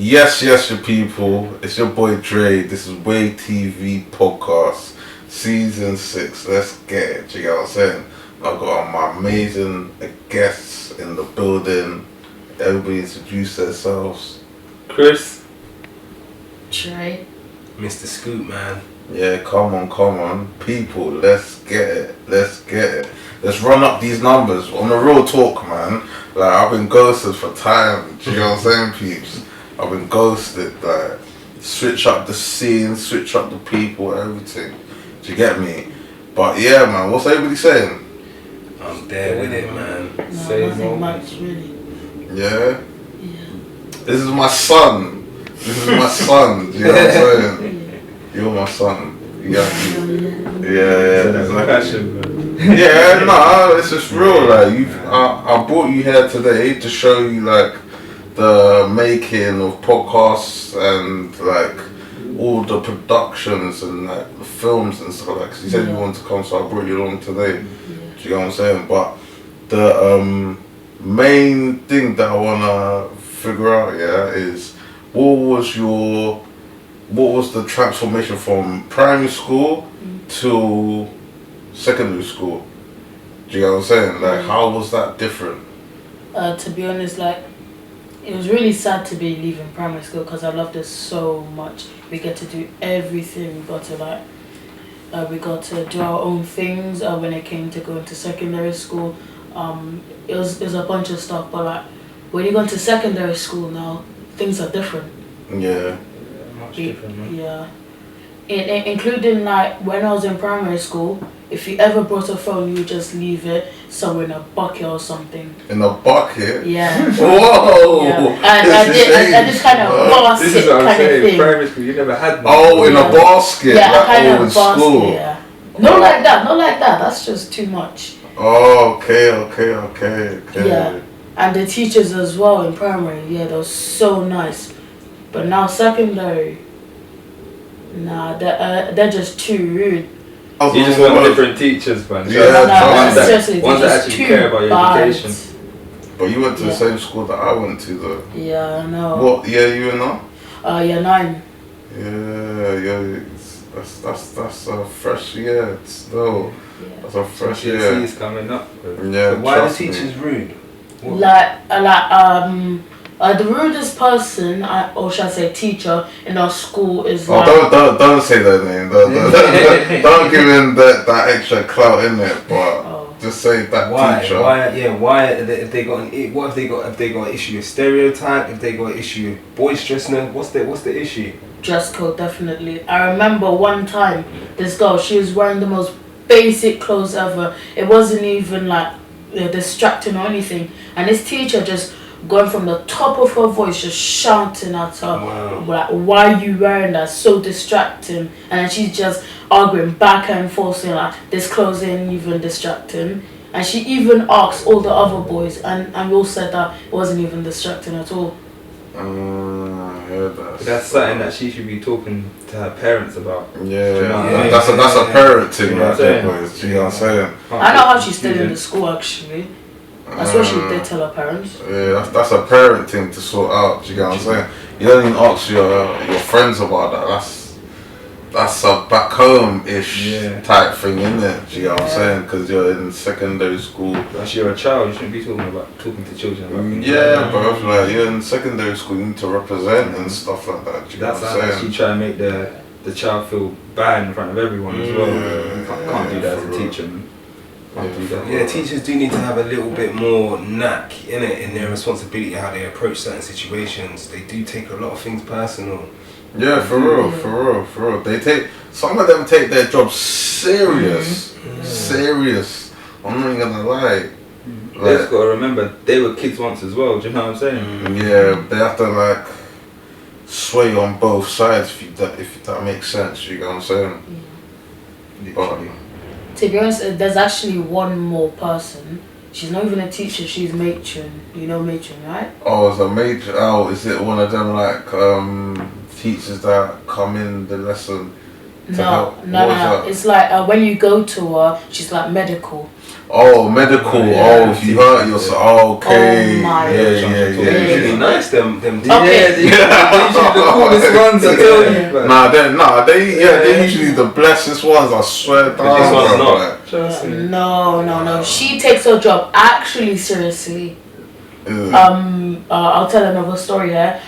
Yes, your people. It's your boy TREY. This is Way TV Podcast, Season 6. Let's get it. You get what I'm saying? I've got my amazing guests in the building. Everybody introduce themselves. Chris. TREY. Mr. Scoop, man. Yeah, come on. People, let's get it. Let's run up these numbers. On the real talk, man. Like, I've been ghosted for time. Do you know what I'm saying, peeps? I've been ghosted. Like, switch up the scene, switch up the people, everything. Do you get me? But yeah, man, what's everybody saying? I'm there with it, man. No, nothing much, really. Yeah? Yeah. This is my son. Do you know what I'm saying? You're my son. You got me. Yeah. That's my passion, man. Yeah, nah, it's just real. Like, I brought you here today to show you like the making of podcasts and like all the productions and like the films and stuff. Like, 'cause you said you wanted to come, so I brought you along today. Do you know what I'm saying? But the main thing that I wanna figure out, is what was the transformation from primary school to secondary school? Do you know what I'm saying? Like, how was that different? To be honest, like, it was really sad to be leaving primary school because I loved it so much. We get to do everything. We got to do our own things. When it came to going to secondary school, it was a bunch of stuff. But like, when you go into secondary school now, things are different. Yeah. Much different, man. Yeah. Including like when I was in primary school, if you ever brought a phone, you would just leave it somewhere in a bucket or something. In a bucket? Yeah. Whoa! Yeah. I just kind of basket This is what I'm kind of saying. thing. Primary school, you never had one. Oh, in a basket? Yeah, like, kind of in basket. school? Yeah. Not like that. That's just too much. Oh, okay. Yeah. And the teachers as well in primary, they were so nice. But now secondary, nah, they're just too rude. You just want different teachers, man. Yeah, seriously, ones that actually care about your education. But you went to the same school that I went to, though. Yeah, I know. What year you in now? Year 9. Yeah. That's a fresh year. Still, that's a fresh year. GCSE is coming up. Yeah. So why are the teachers rude? The rudest person, or should I say teacher, in our school is like... Don't say that name. Don't give him that extra clout in it. But just say that teacher. Why? If they got an issue with stereotype, if they got an issue with boisterousness, what's the issue? Dress code, definitely. I remember one time, this girl, she was wearing the most basic clothes ever. It wasn't even like distracting or anything. And this teacher just going from the top of her voice, just shouting at her, like, why are you wearing that? So distracting. And then she's just arguing back and forth, saying like, this clothes ain't even distracting. And she even asked all the other boys, and we all said that it wasn't even distracting at all. I heard that. That's something that she should be talking to her parents about. Yeah, that's a parent thing right there, boys. You know what I'm saying? I know how she's still in the school, actually. That's what she did tell her parents. Yeah, that's a parent thing to sort out. Do you get what I'm saying? You don't even ask your friends about that. That's a back home-ish type thing, isn't it? Do you get what I'm saying? Because you're in secondary school. Once you're a child, you shouldn't be talking to children about Yeah, but like, you're in secondary school, you need to represent and stuff like that. Do you get what I'm saying? She try and make the child feel bad in front of everyone as well. You can't do that as a teacher, man. Teachers do need to have a little bit more knack in their responsibility, how they approach certain situations. They do take a lot of things personal. Yeah, for real. Some of them take their job serious. Serious. I'm not even gonna lie. They just gotta remember they were kids once as well. Do you know what I'm saying? Yeah, they have to like sway on both sides if that makes sense. You know what I'm saying? Literally. To be honest, there's actually one more person. She's not even a teacher, she's matron. You know matron, right? Oh, it's a matron. Oh, is it one of them like teachers that come in the lesson to help? No. It's like when you go to her, she's like medical. Oh, medical. Yeah. Oh, if you hurt yourself. Oh, okay. Oh my They're usually nice, them Okay. they're usually the coolest ones, I tell you. But They're usually the blessed ones. I swear down. this one's bro, not. like, Trust me. No. She takes her job actually seriously. I'll tell another story here.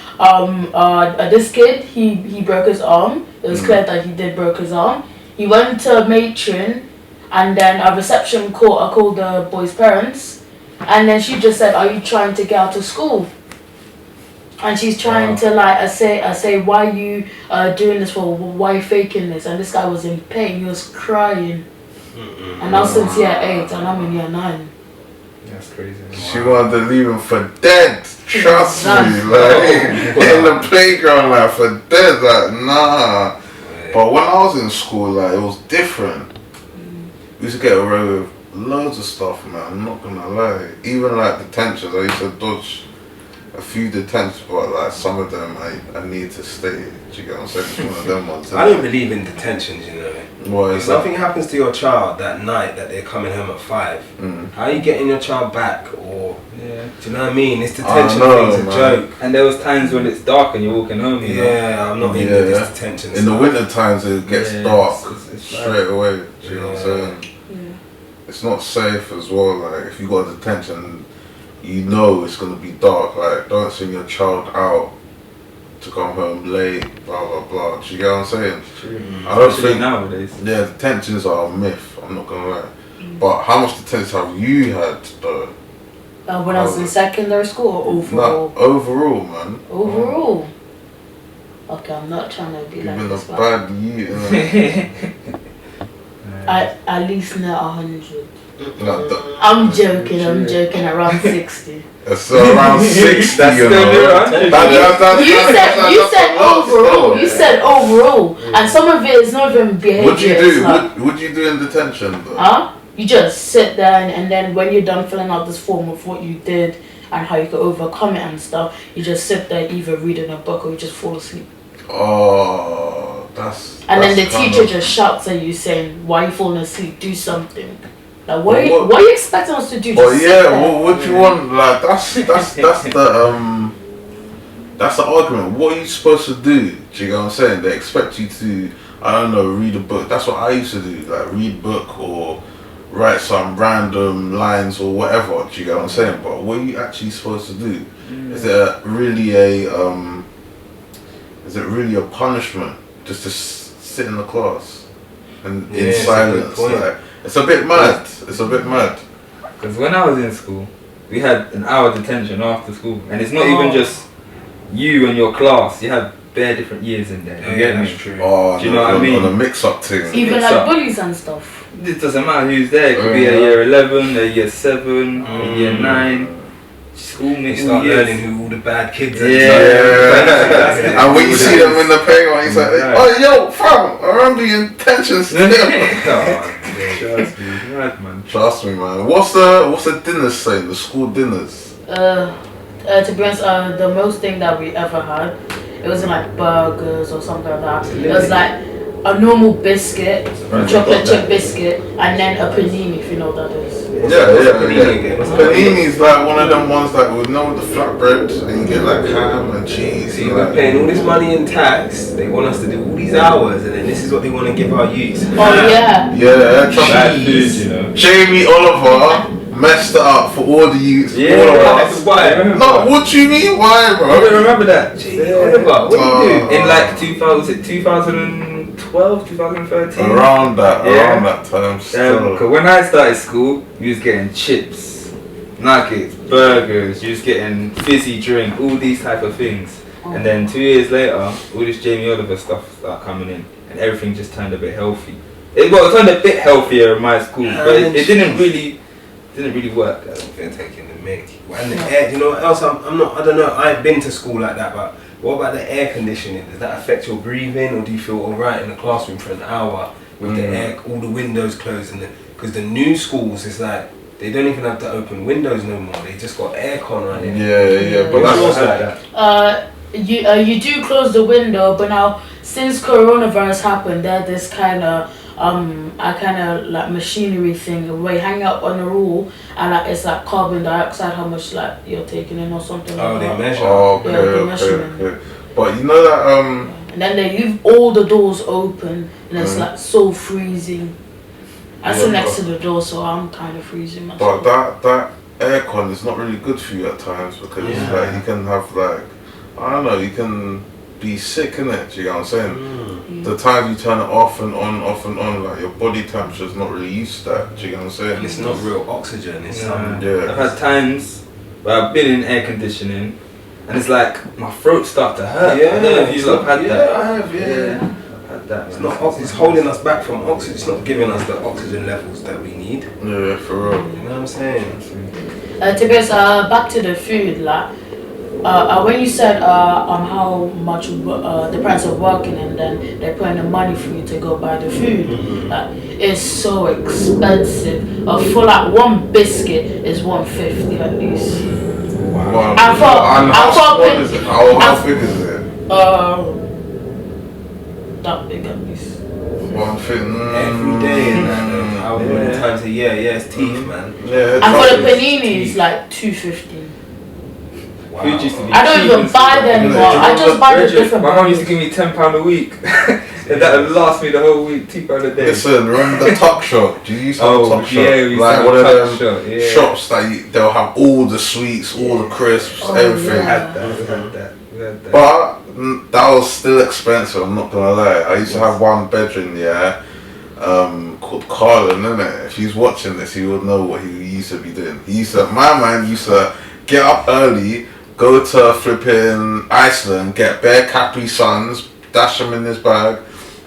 This kid, he broke his arm. It was clear that he did broke his arm. He went to matron, and then a reception called the boy's parents, and then she just said, "Are you trying to get out of school?" And she's trying to I say, "Why are you doing this for? Why are you faking this?" And this guy was in pain. He was crying. And now since year 8, and I'm in year 9. That's crazy. she wanted to leave him for dead. Trust me, That's- like in the playground, like for dead. Like nah. But when I was in school, like it was different. We used to get away with loads of stuff, man. I'm not gonna lie. Even like detentions, I used to dodge a few detentions, but like some of them I need to stay. Do you get what I'm saying? It's one of them ones. I don't believe in detentions, you know. Why If is that? something happens to your child that night that they're coming home at 5, how are you getting your child back? Or do you know what I mean? This detention know, thing's a man. joke. And there was times when it's dark and you're walking home, you know? Yeah, I'm not into this detention In the stuff. winter times it gets Yeah, dark it's straight away. Do you know what I'm saying? Yeah. It's not safe as well. Like if you got a detention, you know it's gonna be dark. Like don't send your child out to come home late. Blah blah blah. Do you get what I'm saying? True. I don't Especially think nowadays. Yeah, detentions are a myth. I'm not gonna lie. But how much detention have you had though? When I was in secondary school or overall? Nah, overall, man. Overall. Okay, I'm not trying to be You've like been this, a but bad year. Innit? at least not 100. Like, I'm joking, around 60. it's around 60, That's you still know. good, right? You said overall. You said overall, and some of it is not even behavior. What'd you it's do? like- What'd you do in detention though? Huh? You just sit there and then when you're done filling out this form of what you did and how you could overcome it and stuff, you just sit there either reading a book or you just fall asleep. Oh, And then the that's kind teacher of- just shouts at you saying, "Why are you falling asleep? Do something." Like Well, what are you expecting us to do? Oh Just sit yeah, there? what you want? Like that's the argument. What are you supposed to do? Do you know what I'm saying? They expect you to, I don't know, read a book. That's what I used to do, like read a book or write some random lines or whatever. Do you get what I'm saying? But what are you actually supposed to do? Is it really a punishment just to sit in the class and Yeah, in it's a good silence? point. Like, it's a bit mad. It's a bit mad. Because when I was in school, we had an hour detention after school. And it's not even just you and your class. You have bare different years in there. You get me? That's true. Oh, Do you know what I mean? On a mix-up thing. Even It's like up. bullies and stuff. It doesn't matter who's there. It could be a year 11, a year 7, a year 9. School You mates, start all years. learning who all the bad kids are. Yeah. And when you see them in the playground, he's like, Right. "Oh, yo, fam, I remember your intentions still." Trust me, right, man. Trust me, man. What's the dinners saying? The school dinners. To be honest, the most thing that we ever had, it wasn't like burgers or something like that. It was like a normal biscuit, chocolate chip biscuit, and then a panini, if you know what that is. Yeah. Panini's like one of them ones that would know the flatbread, and you get like ham and cheese. See, and we're like, paying all this money in tax. They want us to do all these hours, and then this is what they want to give our youth. Oh yeah. yeah, trust Bad me. food, you know. Jamie Oliver messed it up for all the youths. Yeah, all of that's us. why. No, what do you mean? Why, I bro? don't remember that. Oliver, what do you do? In like 2012, 2013? Around that Yeah. time still. Cause when I started school, you was getting chips, nuggets, burgers, you was getting fizzy drink, all these type of things. And then 2 years later, all this Jamie Oliver stuff started coming in, and everything just turned a bit healthy. It turned a bit healthier in my school, but it didn't really work. I don't think. They're taking the mic. And the air, you know what else? I don't know. I ain't been to school like that, but what about the air conditioning? Does that affect your breathing, or do you feel alright in the classroom for an hour with the air, all the windows closed? Because the new schools, it's like they don't even have to open windows no more. They just got aircon running. Yeah, but What's that's yours like? You do close the window, but now since coronavirus happened, there's this kind of I kind of like machinery thing where you hang up on the wall and like it's like carbon dioxide how much like you're taking in or something Oh, like they that. measure. Oh, okay, Yeah, the okay, measurement. okay. But you know that And then they leave all the doors open and it's like so freezing. I sit next to the door, so I'm kind of freezing myself. but that aircon is not really good for you at times because like you can have like I don't know, you can be sick in it. Do you know what I'm saying? The times you turn it off and on, like your body temperature is not really used to that. Do you know what I'm saying? And it's not real oxygen. It's I've Yeah. had times where I've been in air conditioning and it's like my throat starts to hurt. I don't know if you lot have had that. I have. Yeah. I've had that. It's not. It's holding us back from oxygen. It's not giving us the oxygen levels that we need. Yeah, for real. You know what I'm saying? To be honest, back to the food, like when you said how much the price of working and then they're putting the money for you to go buy the food, like, it's so expensive. For like one biscuit is 150 at least. Wow. I thought- And I how thought small it- is it? How big is it? That big at least. One thing. Every day and that. How many times a year? Yeah, it's teeth, man. Yeah. And for the trust me. panini, it's like 250. Wow. Food used to be I don't cheap even and buy stuff. them anymore. Yeah, I just buy the Bridget, different my mum used to ones. give me £10 a week. And that would last me the whole week, £2 a day. Listen, remember the Tuck Shop? Do you use the Tuck Shop? yeah, we used Like to one of have them Tuck Shop, yeah. shops that they'll have all the sweets, all the crisps, Oh, everything. We yeah. had that, we had that, we had that. But that was still expensive, I'm not gonna lie. I used to have one bedroom, called Carlin, innit? If he's watching this, he would know what he used to be doing. My man used to get up early, go to flipping Iceland, get bare Capri Suns, dash them in his bag,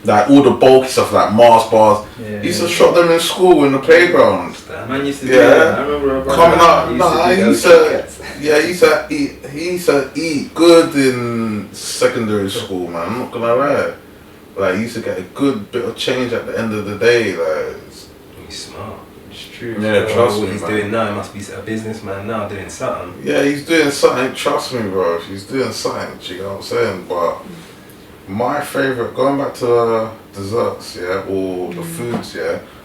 like all the bulky stuff like Mars bars. He used to shop them in school in the playground. Man used to do Yeah. that. I remember Coming up, he used to eat. he used to eat good in secondary school, man. I'm not gonna lie. Like, he used to get a good bit of change at the end of the day. Like, He's smart. It's true. Yeah, trust what me, he's man. doing now, he must be a businessman now doing something. yeah, he's doing something. Trust me, bro. He's doing something. You know what I'm saying? But my favorite, going back to the desserts, or the foods,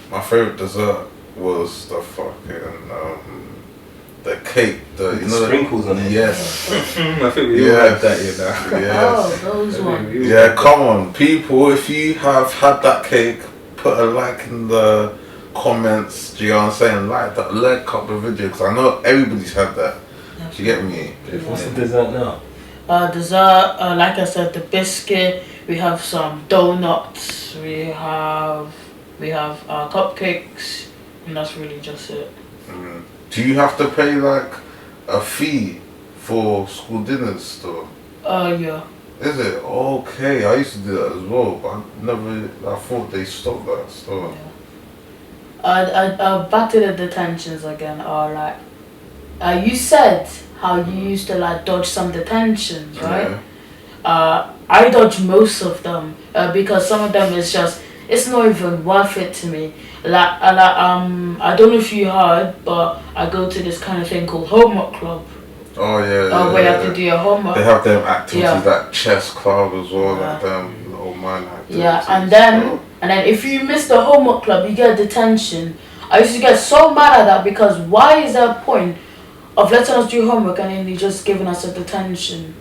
my favorite dessert was the fucking the cake, With the sprinkles on it. Yes. I think we all had that, you know. Yes. Oh, those ones. Yeah, come on, people. If you have had that cake, put a like in the comments. Do you know what I'm saying? Like that, like up the video, because I know everybody's had that. Do you get me? What's the dessert now? Dessert, like I said, the biscuit. We have some donuts. We have cupcakes, and that's really just it. Mm. Do you have to pay like a fee for school dinners, though? Yeah. Is it? Okay, I used to do that as well, but I thought they stopped that. So. Back to the detentions again. You said how you used to like dodge some detentions, right? Yeah. I dodge most of them because some of them it's not even worth it to me. I don't know if you heard, but I go to this kind of thing called homework club. Oh yeah. Where you have to do your homework. They have them activities Yeah. like chess club as well, Yeah. like them little man activities. Yeah, and then if you miss the homework club, you get detention. I used to get so mad at that because why is there a point of letting us do homework and then you just giving us a detention?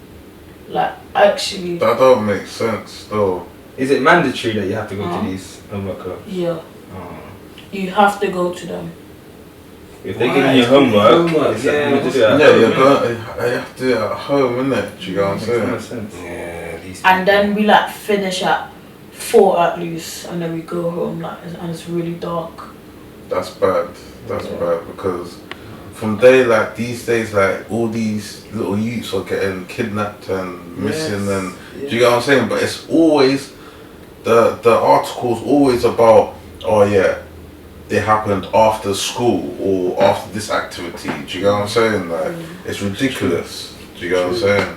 Like, actually. That don't make sense though. Is it mandatory that you have to go Uh-huh. to these homework clubs? Yeah, Oh. you have to go to them. If they're Why? giving you homework, Homework, is that yeah. meant to do it at Yeah, home, you're innit? going. You have to do it at home, innit? Do you know what I'm Makes no saying? sense. Yeah, these And then we like finish at 4 at least, and then we go home and it's really dark. That's bad. That's Yeah. bad because from day like these days, like all these little youths are getting kidnapped and missing, and do you get what I'm saying? But it's always the article's always about, oh yeah, they happened after school or after this activity. Do you get what I'm saying? Like it's ridiculous. Do you get what I'm saying?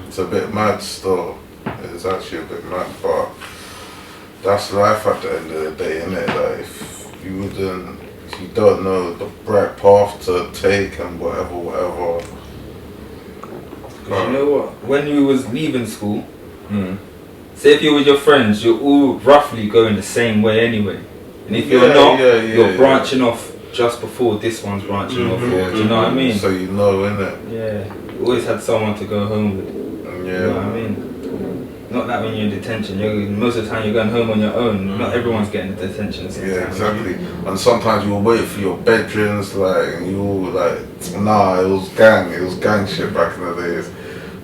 It's a bit mad still. It's actually a bit mad, but that's life at the end of the day, innit? Like if you don't know the right path to take and whatever. 'Cause you know what? When we was leaving school, say if you're with your friends, you're all roughly going the same way anyway. And if you're not, you're branching off just before this one's branching off. Do you know what I mean? So you know, innit? Yeah. You always had someone to go home with. Yeah. You know what I mean? Not that when you're in detention, most of the time you're going home on your own. Not everyone's getting the detention. Yeah, exactly. And sometimes you'll wait for your bedrooms, like, and you'll like, nah, it was gang shit back in the days.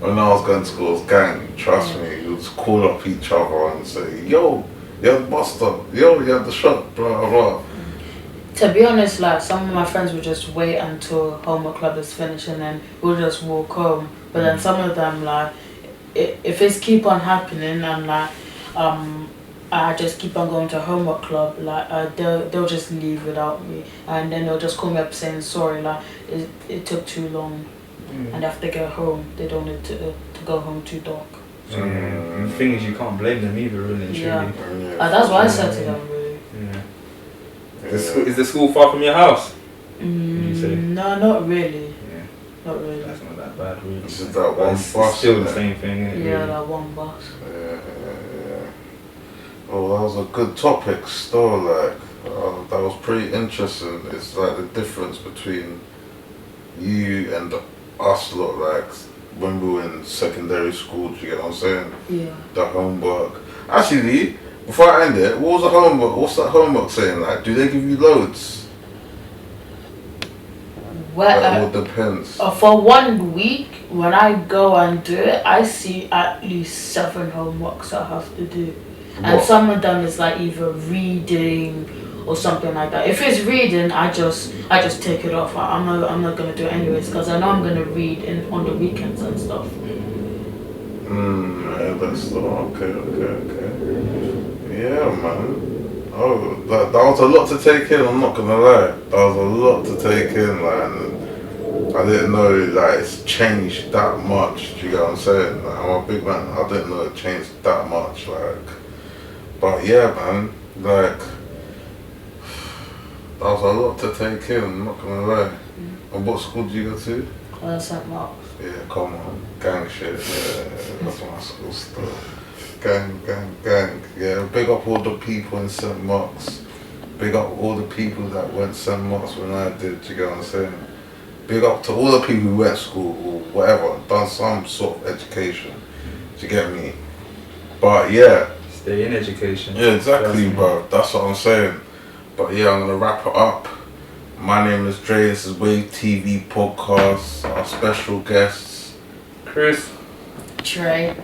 When I was going to school, it was gang. Trust me, you would call up each other and say, yo, you have the bus stop, yo, you have the shop, blah blah blah. To be honest, like some of my friends would just wait until homework club is finished and then we'll just walk home. But then some of them, like, if it's keep on happening and like I just keep on going to homework club, like they'll just leave without me, and then they'll just call me up saying sorry, like it took too long, and after they get home they don't need to go home too dark. The thing is, you can't blame them either, really. Yeah, that's what I said to them, really. Is the school far from your house? No, not really. Not really. That's not that bad, really. It's just that one it's bus. Still the same thing, isn't it? Yeah, that one bus. Yeah. Oh, that was a good topic still, like, that was pretty interesting. It's like the difference between you and us lot, like, when we were in secondary school, do you get what I'm saying? Yeah. The homework. Actually, before I end it, what was the homework? What's that homework saying? Like, do they give you loads? Well, it all depends. For 1 week, when I go and do it, I see at least 7 homeworks I have to do. And some of them is like either reading or something like that. If it's reading, I just take it off. I'm not gonna do it anyways because I know I'm gonna read on the weekends and stuff. Yeah, that's okay. Yeah, man. Oh, that was a lot to take in. I'm not gonna lie. That was a lot to take in, man. I didn't know like it's changed that much. Do you get what I'm saying? Like, I'm a big man. I didn't know it changed that much. Like, but yeah, man. Like, that was a lot to take in. I'm not gonna lie. And what school did you go to? St. Mark's. Yeah, come on, gang shit. Yeah, that's my school stuff. Gang. Yeah, big up all the people in St. Mark's. Big up all the people that went St. Mark's when I did, do you get what I'm saying? Big up to all the people who went to school or whatever, done some sort of education, do you get me? But yeah. Stay in education. Yeah, exactly, bro. That's what I'm saying. But yeah, I'm gonna wrap it up. My name is TREY, this is Wave TV Podcast. Our special guests, Chris, TREY,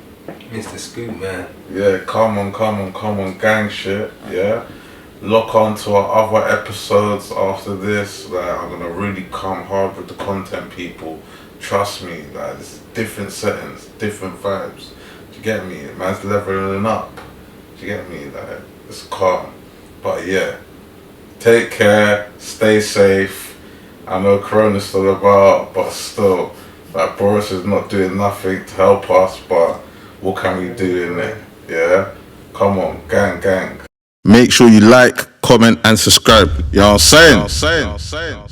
Mr. Scoop, man. Yeah, come on, gang shit, yeah. Lock on to our other episodes after this. Like, I'm gonna really come hard with the content, people. Trust me, like, this is different settings, different vibes. Do you get me? Man's leveling up. Do you get me? Like, it's calm. But yeah, take care, stay safe. I know Corona's still about, but still, like, Boris is not doing nothing to help us, but what can we do in it? Yeah? Come on, gang. Make sure you like, comment, and subscribe. You know what I'm saying?